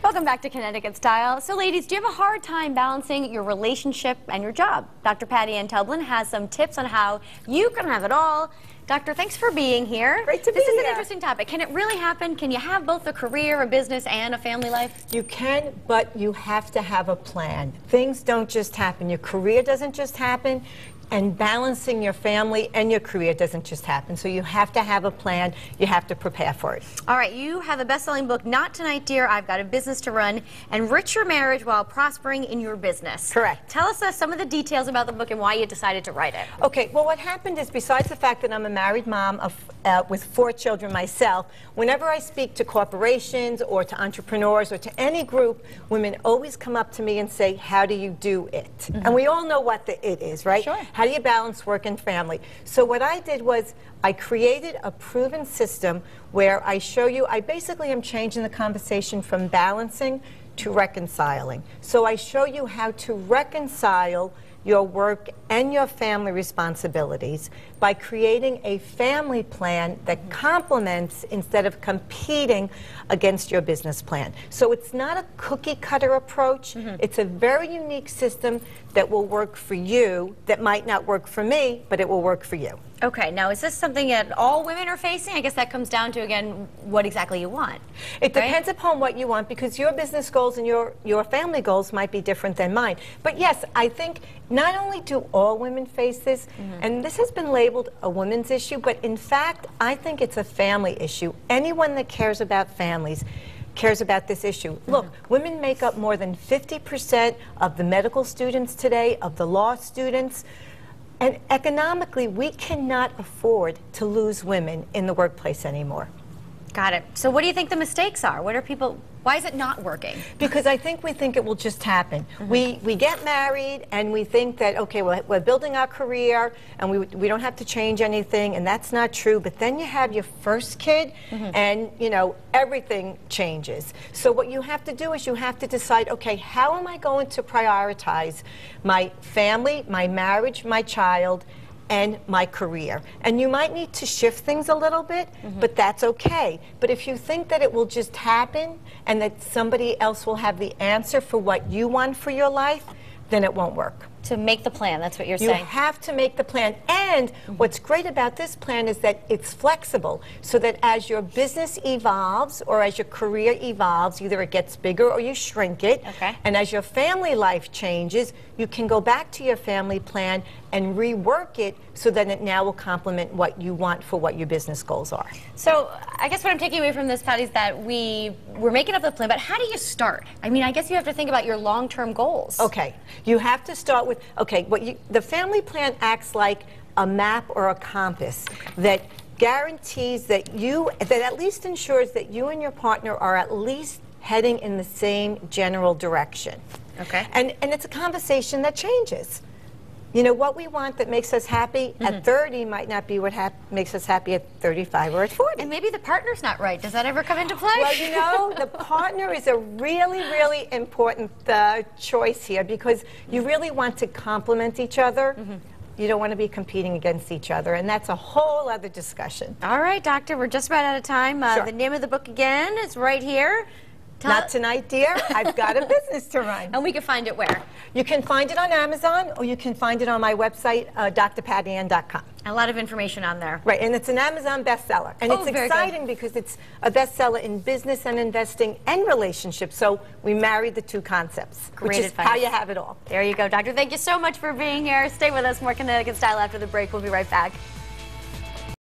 Welcome back to Connecticut Style. So ladies, do you have a hard time balancing your relationship and your job? Dr. Patty Ann Tublin has some tips on how you can have it all. Doctor, thanks for being here. Great to be here. This is here. an interesting topic. Can it really happen? Can you have both a career, a business, and a family life? You can, but you have to have a plan. Things don't just happen. Your career doesn't just happen, and balancing your family and your career doesn't just happen. So you have to have a plan. You have to prepare for it. All right, you have a best-selling book, Not Tonight, Dear, I've Got a Business to Run, Enrich Your Marriage While Prospering in Your Business. Correct. Tell us some of the details about the book and why you decided to write it. Okay, well, what happened is, besides the fact that I'm a married mom with 4 children myself, whenever I speak to corporations or to entrepreneurs or to any group, women always come up to me and say, how do you do it? Mm-hmm. And we all know what the it is, right? Sure. How do you balance work and family? So what I did was I created a proven system where I show you, I basically am changing the conversation from balancing to reconciling. So I show you how to reconcile your work and your family responsibilities by creating a family plan that complements instead of competing against your business plan. So it's not a cookie cutter approach. It's a very unique system that will work for you, that might not work for me, but it will work for you. Okay, now is this something that all women are facing? I guess that comes down to, again, what exactly you want. It depends upon what you want, because your business goals and your family goals might be different than mine. But yes, I think not only do all women face this, and this has been labeled a women's issue, but in fact, I think it's a family issue. Anyone that cares about families cares about this issue. Look, women make up more than 50% of the medical students today, of the law students. And economically, we cannot afford to lose women in the workplace anymore. Got it. So what do you think the mistakes are? What are people, why is it not working? Because I think we think it will just happen. We get married and we think that, okay, we're building our career and we don't have to change anything, and that's not true. But then you have your first kid and, you know, everything changes. So what you have to do is you have to decide, okay, how am I going to prioritize my family, my marriage, my child, and my career? And you might need to shift things a little bit, but that's okay. But if you think that it will just happen and that somebody else will have the answer for what you want for your life, then it won't work. To make the plan, that's what you're saying. You have to make the plan. And what's great about this plan is that it's flexible, so that as your business evolves or as your career evolves, either it gets bigger or you shrink it. Okay. And as your family life changes, you can go back to your family plan and rework it so that it now will complement what you want for what your business goals are. So I guess what I'm taking away from this, Patty, is that we're making up the plan, but how do you start? I mean, I guess you have to think about your long-term goals. Okay. You have to start with, okay, the family plan acts like a map or a compass that guarantees that that at least ensures that you and your partner are at least heading in the same general direction. Okay. And it's a conversation that changes. You know, what we want that makes us happy at 30 might not be what makes us happy at 35 or at 40. And maybe the partner's not right. Does that ever come into play? Well, you know, the partner is a really, really important choice here, because you really want to complement each other. You don't want to be competing against each other, and that's a whole other discussion. All right, Doctor, we're just about out of time. Sure. The name of the book again is right here. Not Tonight, Dear, I've Got a Business to Run. And we can find it where? You can find it on Amazon, or you can find it on my website, drpattyann.com. A lot of information on there. Right, and it's an Amazon bestseller. And it's exciting because it's a bestseller in business and investing and relationships. So we married the two concepts, which is how you have it all. There you go, Doctor. Thank you so much for being here. Stay with us. More Connecticut Style after the break. We'll be right back.